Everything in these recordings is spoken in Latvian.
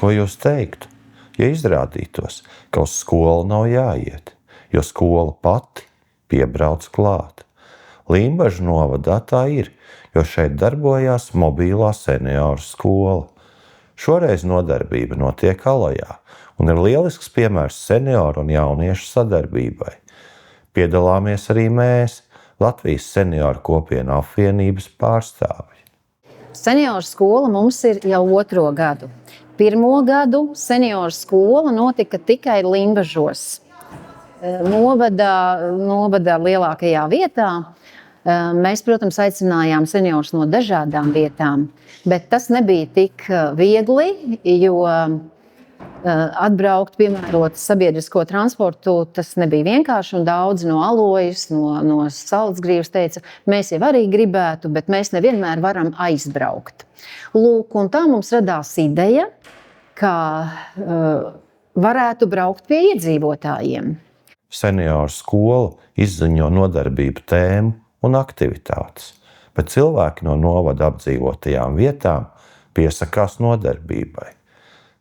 Ko jūs teiktu, ja izrādītos, ka uz skolu nav jāiet, jo skola pati piebrauc klāt? Limbažu novadā tā ir, jo šeit darbojās mobilā senioru skola. Šoreiz nodarbība notiek Alajā un ir lielisks piemērs senioru un jauniešu sadarbībai. Piedalāmies arī mēs, Latvijas senioru kopienu apvienības pārstāvji. Senioru skola mums ir jau 2. gadu. 1. gadu senioru skola notika tikai Limbažos, novada lielākajā vietā. Mēs, protams, aicinājām seniorus no dažādām vietām, bet tas nebija tik viegli, jo atbraukt, piemērot sabiedrisko transportu, tas nebija vienkārši, un daudzi no Alojas, no Salacgrīvas teica, mēs jau arī gribētu, bet mēs nevienmēr varam aizbraukt. Lūk, un tā mums radās ideja, ka varētu braukt pie iedzīvotājiem. Senioru skola izziņo nodarbību tēmu un aktivitātes, bet cilvēki no novada apdzīvotajām vietām piesakās nodarbībai.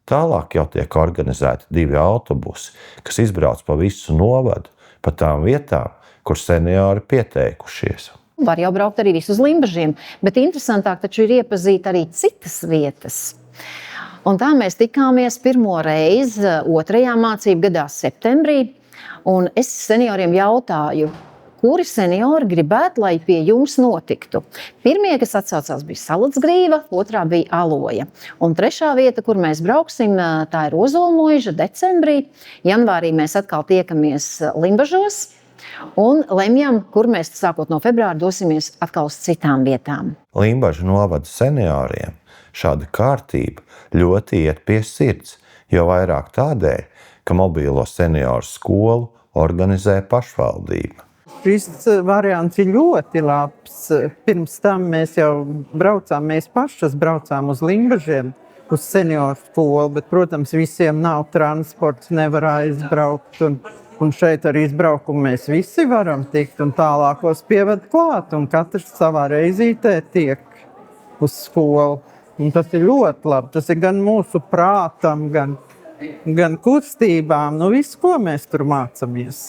Tālāk jau tiek organizēti 2 autobusi, kas izbrauc pa visu novadu, pa tām vietām, kur seniori pieteikušies. Var jau braukt arī visu uz Limbažiem, bet interesantāk taču ir iepazīt arī citas vietas. Un tā mēs tikāmies pirmo reizi 2. mācību gadā septembrī, un es senioriem jautāju, kuri seniori gribētu, lai pie jums notiktu. Pirmie, kas atsaucās, bija Salacgrīva, otrā bija Aloja. Un 3. vieta, kur mēs brauksim, tā ir Ozolmuiža decembrī. Janvārī mēs atkal tiekamies Limbažos un lemjam, kur mēs sākot no februāra dosimies atkal uz citām vietām. Limbažu novada senioriem šāda kārtība ļoti iet pie sirds, jo vairāk tādēļ, ka mobīlo senioru skolu organizē pašvaldība. Šis variants ir ļoti labs. Pirms tam mēs jau braucām, mēs pašas braucām uz Limbažiem, uz senioru skolu, bet, protams, visiem nav transports, nevar aizbraukt. Un šeit ar izbraukumu mēs visi varam tikt un tālākos pieved klāt, un katrs savā reizītē tiek uz skolu. Un tas ir ļoti labi. Tas ir gan mūsu prātam, gan kustībām, viss, ko mēs tur mācāmies.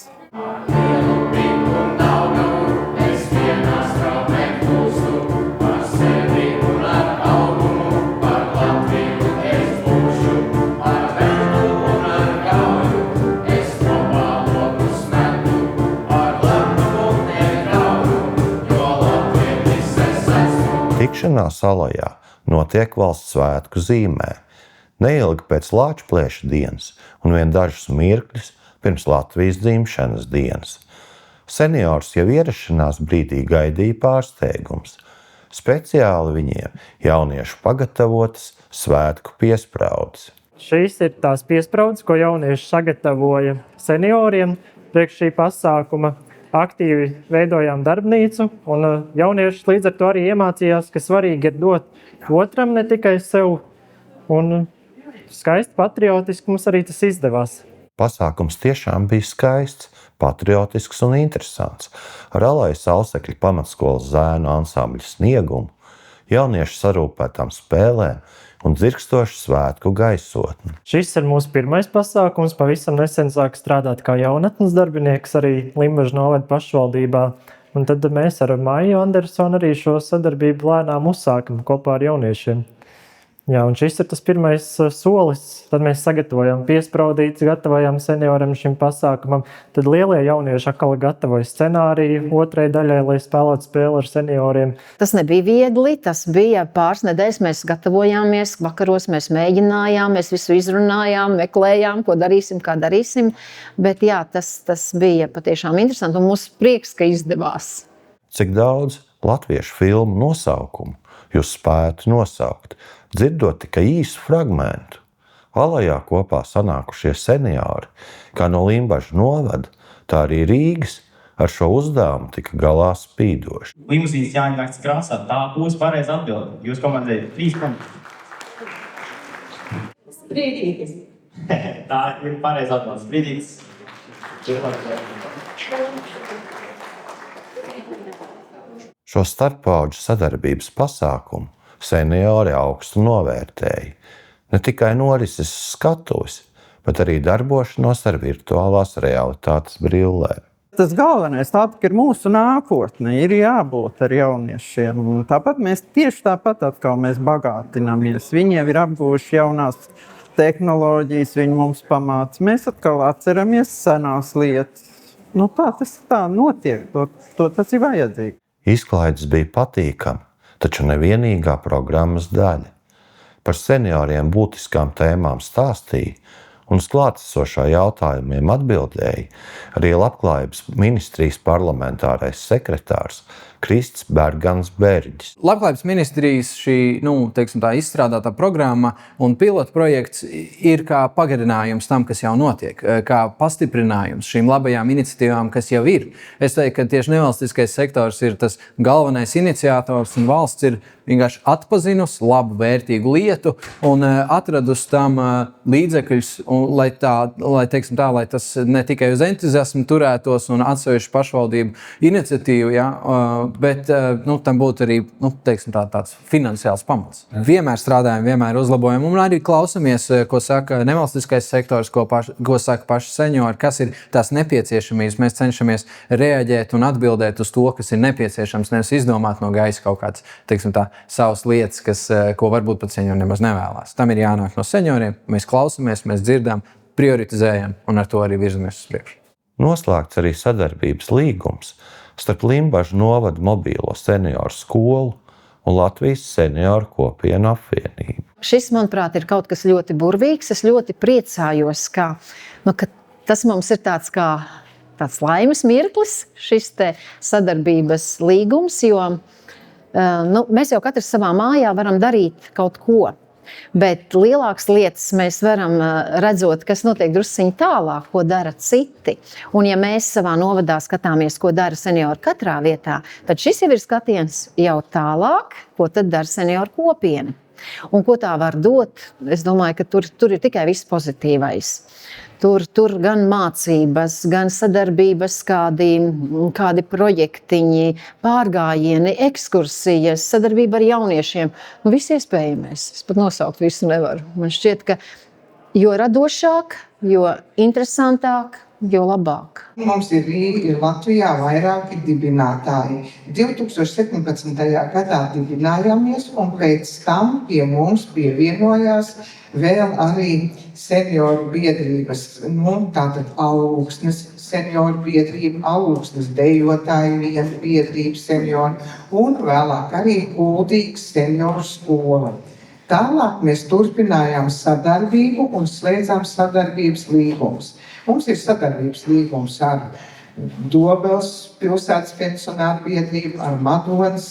Tikšanās Alajā notiek valsts svētku zīmē. Neilgi pēc Lāčplēša dienas un vien dažus mirkļus pirms Latvijas dzimšanas dienas. Seniors jau ierašanās brīdī gaidīja pārsteigums. Speciāli viņiem jauniešu pagatavotas svētku piespraudes. Šīs ir tās piespraudes, ko jaunieši sagatavoja senioriem priekš šī pasākuma. Aktīvi veidojām darbnīcu, un jaunieši līdz ar to arī iemācījās, ka svarīgi ir dot otram, ne tikai sev. Un skaisti, patriotiski mums arī tas izdevās. Pasākums tiešām bija skaists, patriotisks un interesants. Ar Alajas Ausekļa pamatskolas zēnu ansambļu sniegumu, jauniešu sarūpētām spēlēm un dzirkstošu svētku gaisotni. Šis ir mūsu pirmais pasākums. Pavisam nesen sāku strādāt kā jaunatnes darbinieks arī Limbažu novada pašvaldībā. Un tad mēs ar Maiju Andersonu arī šo sadarbību lēnām uzsākam kopā ar jauniešiem. Jā, un šis ir tas pirmais solis. Tad mēs sagatavojam piespraudītes, gatavojam senioram šim pasākumam. Tad lielie jaunieši atkal gatavoja scenāriju 2. daļai, lai spēlētu spēli ar senioriem. Tas nebija viegli, tas bija pāris nedēļas, mēs gatavojāmies, vakaros mēs mēģinājām, mēs visu izrunājām, meklējām, ko darīsim, kā darīsim. Bet jā, tas bija patiešām interesanti un mums prieks, ka izdevās. Cik daudz latviešu filmu nosaukumu jūs spētu nosaukt, dzirdot tikai īsu fragmentu? Alajā kopā sanākušie seniori, kā no Limbažu novada, tā arī Rīgas, ar šo uzdevumu tika galā spīdoši. Limuzīnas Jāņa nakts krāsā, tā būs pareiz atbilde. Jūs komandējat 3 punktus. Sprīdītis. Tā ir pareiz atbilde. Sprīdītis. Šo starppaudžu sadarbības pasākumu seniori augstu novērtēja. Ne tikai norises skatuves, bet arī darbošanos ar virtuālās realitātes brillēm. Tas galvenais tāpēc ir mūsu nākotne, ir jābūt ar jauniešiem. Un tāpat mēs tieši tāpat atkal mēs bagātinamies. Viņi jau ir apguvuši jaunās tehnoloģijas, viņi mums pamāca. Mēs atkal atceramies senās lietas. Nu tas tā notiek, to tas ir vajadzīgi. Izklaides bija patīkami, taču nevienīgā programmas daļa. Par senioriem būtiskām tēmām stāstīja un uz klātesošā jautājumiem atbildēja arī Labklājības ministrijas parlamentārais sekretārs Krists Bergans Berģis. Labklājības ministrijas šī, izstrādātā programma un pilotprojekts ir kā pagarinājums tam, kas jau notiek, kā pastiprinājums šīm labajām iniciatīvām, kas jau ir. Es teiktu, ka tieši nevalstiskais sektors ir tas galvenais iniciators un valsts ir vienkārši atpazinusi labu, vērtīgu lietu un atradusi tam līdzekļus, lai tas ne tikai uz entuziasmu turētos un atsevišķu pašvaldību iniciatīvu, bet tam būtu arī tāds finansiāls pamats. Vienmēr strādājam, vienmēr uzlabojam un arī klausamies, ko saka nevalstiskais sektors, ko saka paši seniori, kas ir tās nepieciešamības. Mēs cenšamies reaģēt un atbildēt uz to, kas ir nepieciešams, nevis izdomāt no gaisa kaut kāds, savas lietas, ko varbūt pat seniori nemaz nevēlās. Tam ir jānāk no senioriem, mēs klausamies, mēs dzirdam, prioritizējam un ar to arī virzamies uz priekšu. Noslēgts arī sadarbības līgums starp Limbažu novada mobīlo senioru skolu un Latvijas senioru kopienu apvienību. Šis, manuprāt, ir kaut kas ļoti burvīgs. Es ļoti priecājos, ka tas mums ir tāds laimes mirklis, šis te sadarbības līgums, jo mēs jau katrs savā mājā varam darīt kaut ko. Bet lielākas lietas mēs varam redzot, kas notiek drusciņi tālāk, ko dara citi. Un ja mēs savā novadā skatāmies, ko dara seniori katrā vietā, tad šis jau ir skatiens jau tālāk, ko tad dara senioru kopiena. Un ko tā var dot, es domāju, ka tur ir tikai viss pozitīvais. Tur gan mācības, gan sadarbības kādi projektiņi, pārgājieni, ekskursijas, sadarbība ar jauniešiem. Viss iespējamais. Es pat nosaukt visu nevaru. Man šķiet, ka jo radošāk, jo interesantāk, jo labāk. Mums ir Latvijā vairāki dibinātāji. 2017. gadā dibinājāmies un pēc tam pie mums pievienojās vēl arī senioru biedrības, tātad Alūksnes senioru biedrība, Alūksnes dejotāju biedrība senioru un vēlāk arī Kuldīgas senioru skola. Tālāk mēs turpinājām sadarbību un slēdzām sadarbības līgumus. Mums ir sadarbības līgums ar Dobeles pilsētas pensionāru biedrību, ar Madonas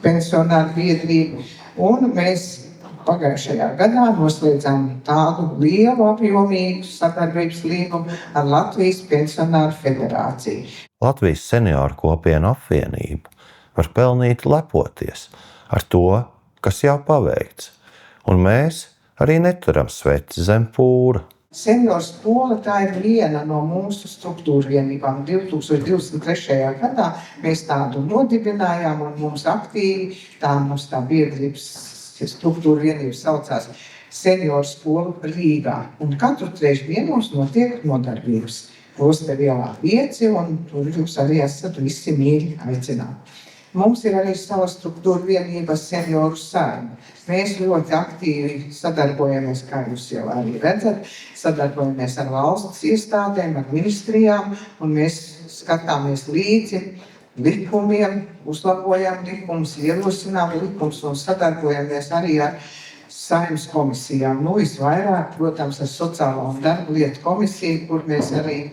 pensionāru biedrību, un mēs pagājušajā gadā noslēdzām tādu lielu apjomīgu sadarbības līgumu ar Latvijas pensionāru federāciju. Latvijas senioru kopienu apvienība var pelnīt lepoties ar to, kas jau paveikts, un mēs arī neturam sveci zem pūra. Senioru skola tā ir viena no mūsu struktūra vienībām. 2023. gadā mēs tādu nodibinājām un mums aktīvi tā biedrības struktūra vienība saucās Senioru skola Rīgā. Un katru trešdienu mums notiek nodarbības. Klosteru ielā 5, un tur jūs arī esat visi mīļi aicināti. Mums ir arī sava struktūra vienība Senioru saima. Mēs ļoti aktīvi sadarbojamies, kā jūs jau arī redzat, sadarbojamies ar valsts iestādēm, ar ministrijām, un mēs skatāmies līdzi likumiem, uzlabojam likumus, ierosinām likumus un sadarbojamies arī ar Saeimas komisijām. Visvairāk, protams, ar Sociālo un darba lietu komisiju, kur mēs arī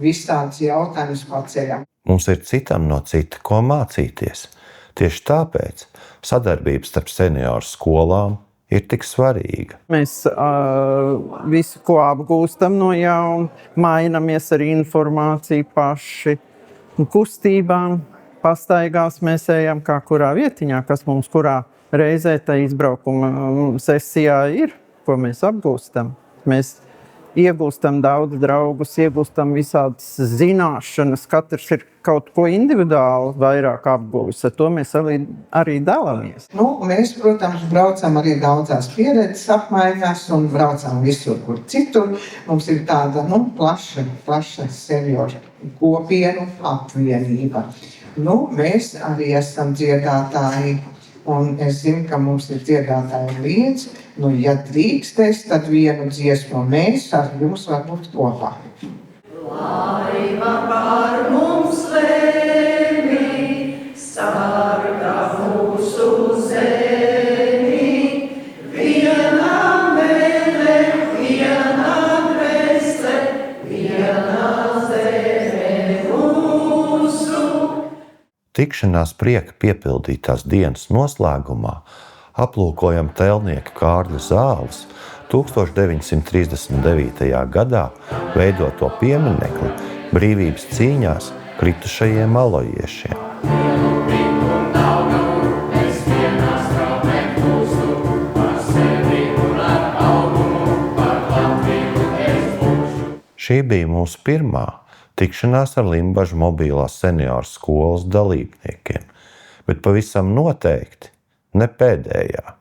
visādus jautājumus paceļam. Mums ir citam no cita, ko mācīties. Tieši tāpēc sadarbības starp senioru skolām ir tik svarīga. Mēs visu, ko apgūstam no jauna, mainamies ar informāciju paši. Kustībām, pastaigās mēs ejam kā kurā vietiņā, kas mums kurā reizē tā izbraukuma sesijā ir, ko mēs apgūstam. Mēs iegūstam daudz draugus, iegūstam visādas zināšanas, katrs ir kaut ko individuāli vairāk apguvis, ar to mēs arī dalāmies. Mēs, protams, braucam arī daudzās pieredzes apmaiņās un braucam visur, kur citur. Mums ir tāda plaša senioru kopienu apvienība. Mēs arī esam dziedātāji, un es zinu, ka mums ir dziedātāji līdz. Ja drīkstēs, tad vienu dziesmu mēs ar jums varbūt kopā. Laiva par mums lēmī, sargā mūsu zemi, vienā mēlē, vienā dvēsē, vienā zeme mūsu. Tikšanās prieka piepildītās dienas noslēgumā aplūkojam tēlnieka Kārļa Zāles 1939. gadā veidoto pieminekli brīvības cīņās kritušajiem alojiešiem. Šī bija mūsu pirmā tikšanās ar Limbažu mobilās senioru skolas dalībniekiem, bet pavisam noteikti ne pēdējā.